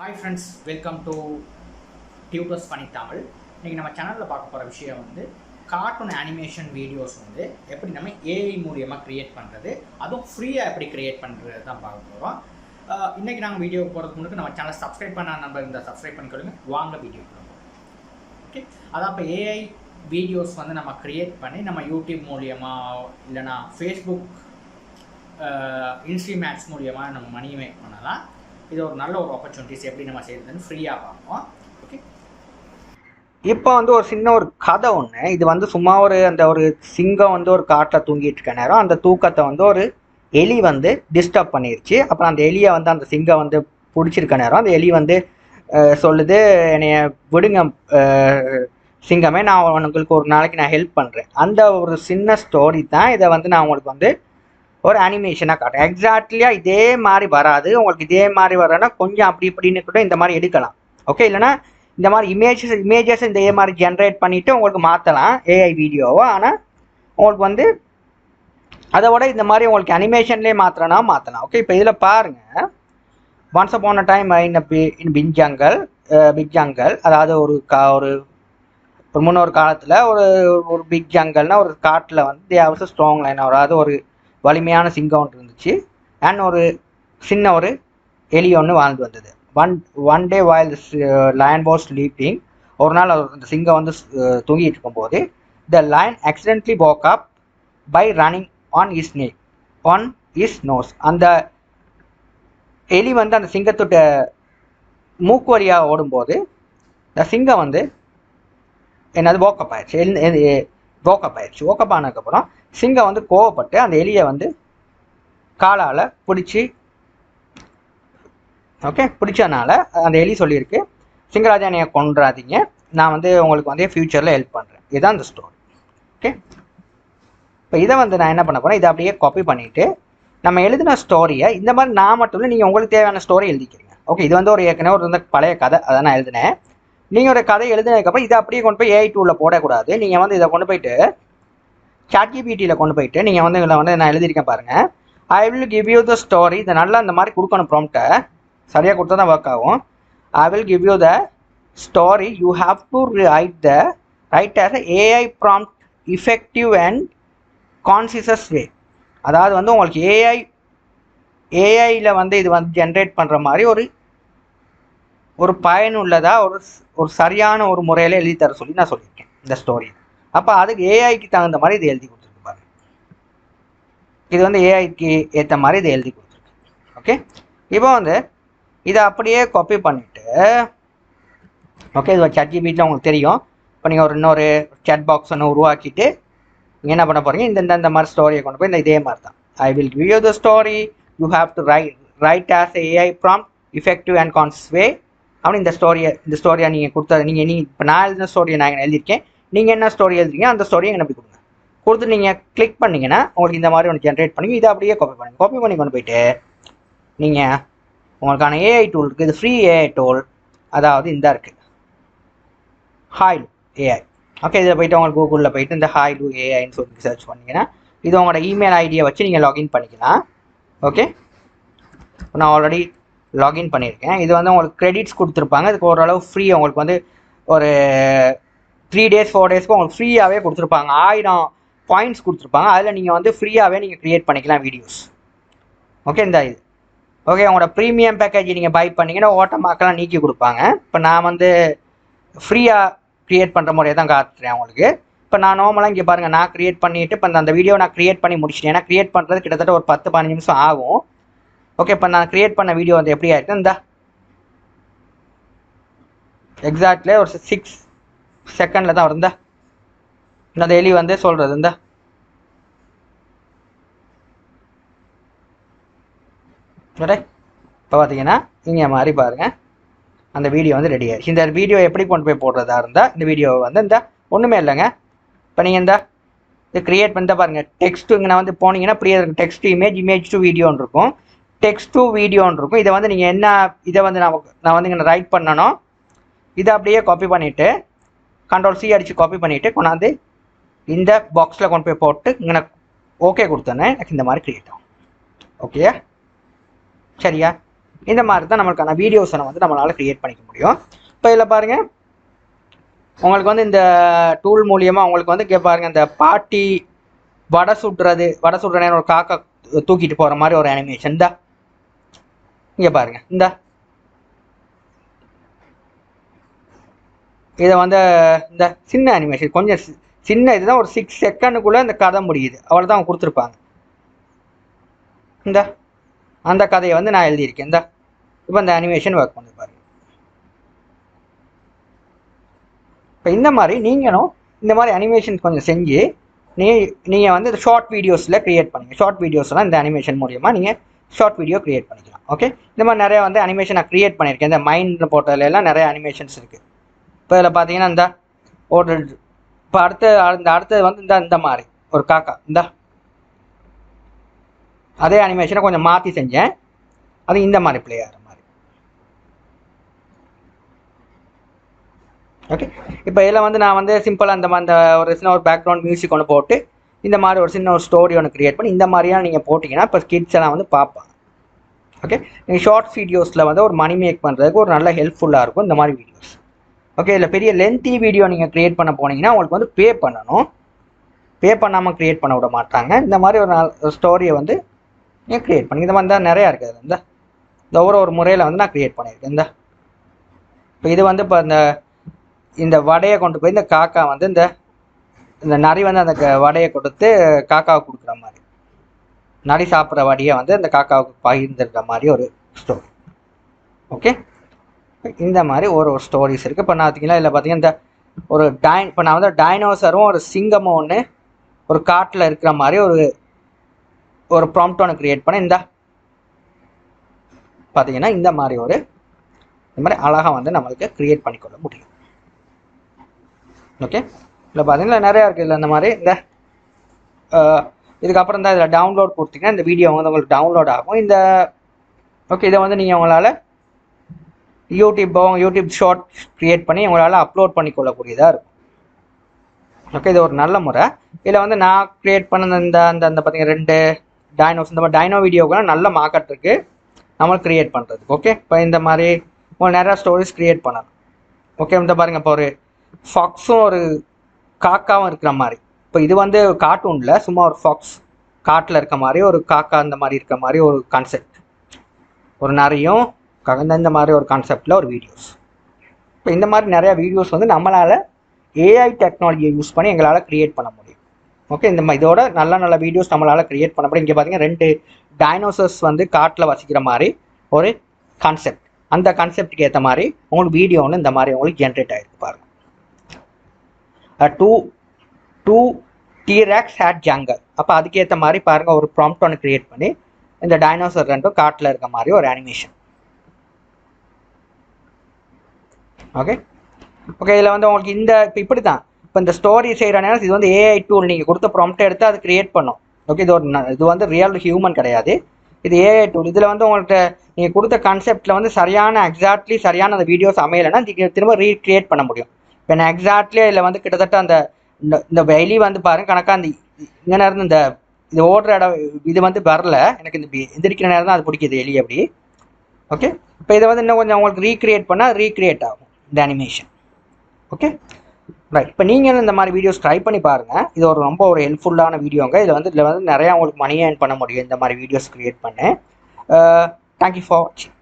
Hi friends, welcome to tutors பண்ணி தமிழ். இன்றைக்கி நம்ம சேனலில் பார்க்க போகிற விஷயம் வந்து கார்ட்டூன் அனிமேஷன் வீடியோஸ் வந்து எப்படி நம்ம ஏஐ மூலியமாக க்ரியேட் பண்ணுறது, அதுவும் ஃப்ரீயாக எப்படி க்ரியேட் பண்ணுறது தான் பார்க்க போகிறோம். இன்றைக்கி நாங்கள் வீடியோ போகிறதுக்கு முன்னாடி நம்ம சேனலை சப்ஸ்கிரைப் பண்ண நம்பர் இருந்தால் சப்ஸ்கிரைப் பண்ணிக்கொள்ளுங்க. வாங்க வீடியோ போகிறோம். ஓகே, அதான் இப்போ ஏஐ வீடியோஸ் வந்து நம்ம க்ரியேட் பண்ணி நம்ம யூடியூப் மூலியமாக இல்லைனா ஃபேஸ்புக் இன்ஸ்ட்ரீமேட்ஸ் மூலியமாக நம்ம மணி மேக் பண்ணலாம். இது ஒரு நல்ல ஒரு ஆப்பர்ச்சுனிட்டிஸ் எப்படி நம்ம செய்யறதுன்னு ஃப்ரீயாக பார்ப்போம். ஓகே, இப்போ வந்து ஒரு சின்ன ஒரு கதை ஒன்று. இது வந்து சும்மா ஒரு சிங்கம் வந்து ஒரு காட்டில் தூங்கிட்டு இருக்க நேரம் அந்த தூக்கத்தை வந்து ஒரு எலி வந்து டிஸ்டர்ப் பண்ணிருச்சு. அப்புறம் அந்த எலியை வந்து அந்த சிங்கம் வந்து பிடிச்சிருக்க நேரம் அந்த எலி வந்து சொல்லுது, என்னைய விடுங்க சிங்கமே, நான் உங்களுக்கு ஒரு நாளைக்கு நான் ஹெல்ப் பண்ணுறேன். அந்த ஒரு சின்ன ஸ்டோரி தான் இதை வந்து நான் உங்களுக்கு வந்து ஒரு அனிமேஷனாக காட்டும். எக்ஸாக்ட்லியாக இதே மாதிரி வராது. உங்களுக்கு இதே மாதிரி வரனா கொஞ்சம் அப்படி இப்படின்னு கூட இந்த மாதிரி எடுக்கலாம். ஓகே, இல்லைனா இந்த மாதிரி இமேஜஸ் இதே மாதிரி ஜென்ரேட் பண்ணிவிட்டு உங்களுக்கு மாற்றலாம் ஏஐ வீடியோவோ. ஆனால் உங்களுக்கு வந்து அதை விட இந்த மாதிரி உங்களுக்கு அனிமேஷன்லேயே மாற்றலாம். ஓகே, இப்போ இதில் பாருங்கள். Once upon a time in big jungle, அதாவது ஒரு முன்னொரு காலத்தில் ஒரு பிக் ஜங்கல்னால் ஒரு காட்டில் வந்து தேவச ஸ்ட்ராங் லைன், அதாவது ஒரு வலிமையான சிங்கம் ஒன்று இருந்துச்சு. அண்ட் ஒரு சின்ன ஒரு எலி ஒன்று வாழ்ந்து வந்தது. One day while lion was sleeping, ஒரு நாள் அந்த சிங்கம் வந்து தூங்கிட்டு இருக்கும்போது the lion accidentally woke up by running on his nose. அந்த எலி வந்து அந்த சிங்கத்தோட மூக்கு வழியாக ஓடும்போது இந்த சிங்கம் வந்து என்னது ஓக்கப் ஆயிடுச்சு. ஓக்கப் ஆனதுக்கப்புறம் சிங்கம் வந்து கோவப்பட்டு அந்த எலியை வந்து காலால் பிடிச்சதுனால அந்த எலி சொல்லியிருக்கு, சிங்கராஜா என்னைய கொன்றாதீங்க, நான் வந்து உங்களுக்கு வந்து ஃப்யூச்சரில் ஹெல்ப் பண்ணுறேன். இதுதான் இந்த ஸ்டோரி. ஓகே, இப்போ இதை வந்து நான் என்ன பண்ண போகிறேன், இதை அப்படியே காப்பி பண்ணிவிட்டு நம்ம எழுதின ஸ்டோரியை இந்த மாதிரி நான் மட்டும் இல்லை, நீங்கள் உங்களுக்கு தேவையான ஸ்டோரி எழுதிக்கிறீங்க. ஓகே, இது வந்து ஏற்கனவே ஒரு பழைய கதை, அதை நான் எழுதினேன். நீங்கள் ஒரு கதை எழுதினதுக்கப்புறம் இதை அப்படியே கொண்டு போய் ஏஐ டூலில் போடக்கூடாது. நீங்கள் வந்து இதை கொண்டு போயிட்டு ChatGPTயில் கொண்டு போயிட்டு நீங்கள் வந்து இதில் வந்து நான் எழுதியிருக்கேன் பாருங்கள், ஐ will give you the story. இதை நல்லா இந்த மாதிரி கொடுக்கணும், ப்ராம்ப்டை சரியாக கொடுத்தா தான் ஒர்க் ஆகும். I will give you the story, you have to write as AI prompt effective and conscious way. அதாவது வந்து உங்களுக்கு ஏஐயில் வந்து இது வந்து ஜென்ரேட் பண்ணுற மாதிரி ஒரு பயனுள்ளதாக ஒரு சரியான ஒரு முறையில் எழுதி தர சொல்லி நான் சொல்லியிருக்கேன் இந்த ஸ்டோரி. அப்போ அதுக்கு ஏஐக்கு தகுந்த மாதிரி இது எழுதி கொடுத்துருக்கு பாருங்க. இது வந்து ஏஐக்கு ஏற்ற மாதிரி இது எழுதி கொடுத்துருக்கு. ஓகே, இப்போ வந்து இதை அப்படியே காப்பி பண்ணிவிட்டு, ஓகே, இது ChatGPTயில் உங்களுக்கு தெரியும். இப்போ நீங்கள் இன்னொரு சேட் பாக்ஸ் ஒன்று உருவாக்கிட்டு நீங்கள் என்ன பண்ண போகிறீங்க, இந்த மாதிரி ஸ்டோரியை கொண்டு போய் இதே மாதிரி தான், I will give you the story, you have to write as AI prompt effective and conscious way. அப்படின்னு இந்த ஸ்டோரியை நீங்கள் கொடுத்தது, நீங்கள் இப்போ நான் எழுதின ஸ்டோரியை நான் எழுதியிருக்கேன், நீங்கள் என்ன ஸ்டோரி எழுதுறீங்க அந்த ஸ்டோரியை எனக்கு கொடுங்க. கொடுத்து நீங்கள் கிளிக் பண்ணிங்கன்னா உங்களுக்கு இந்த மாதிரி ஒன்று ஜென்ரேட் பண்ணி இதை அப்படியே காப்பி பண்ணி கொண்டு போயிட்டு நீங்கள் உங்களுக்கான ஏஐ டூல் இருக்குது. இது ஃப்ரீ ஏஐ டூல், அதாவது இந்த இருக்குது ஹாய்லு ஏஐ. ஓகே, இதில் போய்ட்டு உங்களுக்கு கூகுளில் போய்ட்டு இந்த ஹாய்லு ஏஐன்னு சொல்லி சர்ச் பண்ணிங்கன்னா இது உங்களோட இமெயில் ஐடியை வச்சு நீங்கள் லாகின் பண்ணிக்கலாம். ஓகே, நான் ஆல்ரெடி லாகின் பண்ணியிருக்கேன். இது வந்து உங்களுக்கு கிரெடிட்ஸ் கொடுத்துருப்பாங்க. இதுக்கு ஓரளவு ஃப்ரீ, உங்களுக்கு வந்து ஒரு 3 days 4 daysக்கு உங்களுக்கு ஃப்ரீயாகவே கொடுத்துருப்பாங்க. 1000 பாயிண்ட்ஸ் கொடுத்துருப்பாங்க. அதில் நீங்கள் வந்து ஃப்ரீயாகவே நீங்கள் க்ரியேட் பண்ணிக்கலாம் வீடியோஸ். ஓகே, இந்த இது ஓகே, உங்களோட ப்ரீமியம் பேக்கேஜ் நீங்கள் பை பண்ணிங்கன்னா ஓட்டமாக்கெல்லாம் நீக்கி கொடுப்பாங்க. இப்போ நான் வந்து ஃப்ரீயாக க்ரியேட் பண்ணுற முறையை தான் காட்டுறேன் உங்களுக்கு. இப்போ நான் நார்மலாக இங்கே பாருங்கள், நான் க்ரியேட் பண்ணிவிட்டு இப்போ அந்த வீடியோ நான் க்ரியேட் பண்ணி முடிச்சிட்டேன். ஏன்னா க்ரியேட் பண்ணுறது கிட்டத்தட்ட ஒரு 10-15 நிமிஷம் ஆகும். ஓகே, இப்போ நான் க்ரியேட் பண்ண வீடியோ வந்து எப்படி ஆகிட்டு, இந்த எக்ஸாக்ட்லே ஒரு 6 செகண்டில் தான் வருந்தா இந்த எலி வந்து சொல்கிறது. இந்த இப்போ பார்த்தீங்கன்னா இங்கே மாதிரி பாருங்கள், அந்த வீடியோ வந்து ரெடி ஆகிடுச்சு. இந்த வீடியோ எப்படி கொண்டு போய் போடுறதா இருந்தால் இந்த வீடியோவை வந்து இந்த ஒன்றுமே இல்லைங்க. இப்போ நீங்கள் இது க்ரியேட் பண்ணி பாருங்கள், டெக்ஸ்ட்டு இங்கே வந்து போனீங்கன்னா இப்படியே இருக்கும், டெக்ஸ்ட் டு இமேஜ் டு வீடியோன்னு இருக்கும், டெக்ஸ்ட் டு வீடியோன்னு இருக்கும். இதை வந்து நீங்கள் என்ன, இதை வந்து நான் வந்து இங்கே ரைட் பண்ணணும். இதை அப்படியே காப்பி பண்ணிவிட்டு Ctrl+C அடித்து காப்பி பண்ணிவிட்டு கொண்டாந்து இந்த பாக்ஸில் கொண்டு போய் போட்டு இங்கே ஓகே கொடுத்தோன்னே எனக்கு இந்த மாதிரி க்ரியேட் ஆகும். ஓகே, சரியா? இந்த மாதிரி தான் நம்மளுக்கான வீடியோஸை வந்து நம்மளால் க்ரியேட் பண்ணிக்க முடியும். இப்போ இதில் பாருங்கள், உங்களுக்கு வந்து இந்த டூல் மூலியமாக உங்களுக்கு வந்து இங்கே பாருங்கள், இந்த பாட்டி வடை சுடுற நேரம் ஒரு காக்கா தூக்கிட்டு போகிற மாதிரி ஒரு அனிமேஷன் தான் இங்கே பாருங்கள். இதை வந்து இந்த சின்ன அனிமேஷன் கொஞ்சம் சின்ன இதுதான், ஒரு 6 செகண்டுக்குள்ளே இந்த கதை முடியுது, அவ்வளோதான் அவங்க கொடுத்துருப்பாங்க. அந்த கதையை வந்து நான் எழுதியிருக்கேன். இப்போ இந்த அனிமேஷன் ஒர்க் பண்ணி பாருங்க. இப்போ இந்த மாதிரி நீங்களும் இந்த மாதிரி அனிமேஷன் கொஞ்சம் செஞ்சு நீங்கள் வந்து ஷார்ட் வீடியோஸில் க்ரியேட் பண்ணுங்கள். ஷார்ட் வீடியோஸ்லாம் இந்த அனிமேஷன் மூலியமாக நீங்கள் ஷார்ட் வீடியோ க்ரியேட் பண்ணிக்கலாம். ஓகே, இந்த மாதிரி நிறையா வந்து அனிமேஷன் நான் க்ரியேட் பண்ணியிருக்கேன். இந்த மைண்ட் போர்ட்டல்லாம் நிறைய அனிமேஷன்ஸ் இருக்குது. இப்போ இதில் பார்த்தீங்கன்னா ஒரு இப்போ அடுத்தது வந்து இந்த மாதிரி ஒரு காக்கா அதே அனிமேஷனை கொஞ்சம் மாற்றி செஞ்சேன், அது இந்த மாதிரி ப்ளே ஆகிற மாதிரி. ஓகே, இப்போ இதில் வந்து நான் வந்து சிம்பிளாக அந்த ஒரு சின்ன ஒரு பேக்ரவுண்ட் மியூசிக் ஒன்று போட்டு இந்த மாதிரி ஒரு சின்ன ஒரு ஸ்டோரி ஒன்று க்ரியேட் பண்ணி இந்த மாதிரியாக நீங்கள் போட்டிங்கன்னா இப்போ கிட்ஸ் எல்லாம் வந்து பார்ப்பாங்க. ஓகே, நீங்கள் ஷார்ட்ஸ் வீடியோஸில் வந்து ஒரு மணி மேக் பண்ணுறதுக்கு ஒரு நல்ல ஹெல்ப்ஃபுல்லாக இருக்கும் இந்த மாதிரி வீடியோஸ். ஓகே, இல்லை பெரிய லென்த்தி வீடியோ நீங்கள் க்ரியேட் பண்ண போனீங்கன்னா உங்களுக்கு வந்து பே பண்ணணும். பே பண்ணாமல் க்ரியேட் பண்ண விட மாட்டாங்க. இந்த மாதிரி ஒரு ஸ்டோரியை வந்து நீங்கள் க்ரியேட் பண்ணி இந்த மாதிரி தான் நிறையா இருக்குது. இந்த ஒரு முறையில் வந்து நான் க்ரியேட் பண்ணியிருக்கேன். இப்போ இது வந்து இப்போ இந்த வடையை கொண்டு போய் இந்த காக்கா வந்து இந்த நரி வந்து அந்த வடையை கொடுத்து காக்காவுக்கு கொடுக்குற மாதிரி, நரி சாப்பிட்ற வடையை வந்து அந்த காக்காவுக்கு பகிர்ந்துடுற மாதிரி ஒரு ஸ்டோரி. ஓகே, இந்த மாதிரி ஒரு ஸ்டோரிஸ் இருக்குது. இப்போ நான் பார்த்தீங்கன்னா இதில் பார்த்தீங்கன்னா இந்த இப்போ நான் வந்து டைனோசரும் ஒரு சிங்கமும் ஒன்று ஒரு காட்டில் இருக்கிற மாதிரி ஒரு ப்ராம்ப்ட் ஒன்று க்ரியேட் பண்ண பார்த்தீங்கன்னா இந்த மாதிரி அழகாக வந்து நம்மளுக்கு க்ரியேட் பண்ணிக்கொள்ள முடியும். ஓகே, இல்லை பார்த்தீங்கன்னா நிறையா இருக்குது. இல்லை இந்த மாதிரி இதுக்கப்புறம் தான் இதில் டவுன்லோட் கொடுத்தீங்கன்னா இந்த வீடியோ வந்து உங்களுக்கு டவுன்லோட் ஆகும். ஓகே, இதை வந்து நீங்கள் உங்களால் யூடியூப் ஷார்ட் க்ரியேட் பண்ணி உங்களால் அப்லோட் பண்ணிக்கொள்ளக்கூடியதாக இருக்கும். ஓகே, இது ஒரு நல்ல முறை. இதில் வந்து நான் க்ரியேட் பண்ண அந்த பார்த்தீங்கன்னா 2 டைனோஸ் இந்த மாதிரி டைனோ வீடியோக்கெல்லாம் நல்ல மார்க்கெட் இருக்குது நம்மளுக்கு க்ரியேட் பண்ணுறதுக்கு. ஓகே, இப்போ இந்த மாதிரி உங்களுக்கு நிறையா ஸ்டோரிஸ் க்ரியேட் பண்ணலாம். ஓகே, இந்த பாருங்கள், இப்போ ஒரு ஃபாக்ஸும் ஒரு காக்காவும் இருக்கிற மாதிரி. இப்போ இது வந்து கார்ட்டூனில் சும்மா ஒரு ஃபாக்ஸ் காட்டில் இருக்க மாதிரி, ஒரு காக்கா அந்த மாதிரி இருக்க மாதிரி ஒரு கான்செப்ட், ஒரு நிறையும் இந்த மாதிரி ஒரு கான்செப்டில் ஒரு வீடியோஸ். இப்போ இந்த மாதிரி நிறையா வீடியோஸ் வந்து நம்மளால் ஏஐ டெக்னாலஜியை யூஸ் பண்ணி எங்களால் க்ரியேட் பண்ண முடியும். ஓகே, இதோட நல்ல வீடியோஸ் நம்மளால் க்ரியேட் பண்ண முடியும். இங்கே பார்த்தீங்கன்னா 2 டைனோசர்ஸ் வந்து காட்டில் வசிக்கிற மாதிரி ஒரு கான்செப்ட், அந்த கான்செப்டுக்கு ஏற்ற மாதிரி உங்களுக்கு வீடியோ ஒன்று இந்த மாதிரி உங்களுக்கு ஜென்ரேட் ஆகிருக்கு பாருங்கள். 2 T-Rex had jungle. அப்போ அதுக்கேற்ற மாதிரி பாருங்கள் ஒரு ப்ராம்ப்ட் ஒன்று க்ரியேட் பண்ணி இந்த டைனோசர் 2 காட்டில் இருக்க மாதிரி ஒரு அனிமேஷன். ஓகே, இதில் வந்து உங்களுக்கு இப்போ இப்படி தான் இப்போ இந்த ஸ்டோரி செய்கிற நேரம் இது வந்து ஏஐ டூல், நீங்கள் கொடுத்த ப்ராம்ப்டை எடுத்து அது க்ரியேட் பண்ணும். ஓகே, இது வந்து ரியல் ஹியூமன் கிடையாது, இது ஏஐ டூல். இதில் வந்து உங்கள்கிட்ட நீங்கள் கொடுத்த கான்செப்டில் வந்து எக்ஸாக்ட்லி சரியான அந்த வீடியோஸ் அமையலைன்னா திரும்ப ரீக்ரியேட் பண்ண முடியும். இப்போ நான் எக்ஸாக்ட்லி இதில் வந்து கிட்டத்தட்ட இந்த வெளி வந்து பாருங்கள் கணக்காக இங்கே நேரம் இது ஓடுற இடம் இது வந்து வரல, எனக்கு இந்த எந்திரிக்கிற நேரம் தான் அது பிடிக்குது எலி அப்படி. ஓகே, இப்போ இதை வந்து இன்னும் கொஞ்சம் உங்களுக்கு ரீக்ரியேட் பண்ணால் ரீக்ரியேட் ஆகும் இந்த அனிமேஷன். Okay, right. இப்போ நீங்களும் இந்த மாதிரி வீடியோஸ் ட்ரை பண்ணி பாருங்கள். இது ரொம்ப ஒரு ஹெல்ப்ஃபுல்லான வீடியோங்க. இதில் வந்து நிறையா உங்களுக்கு மணி ஏர்ன் பண்ண முடியும் இந்த மாதிரி வீடியோஸ் க்ரியேட் பண்ணேன். தேங்க்யூ ஃபார் வாட்சிங்.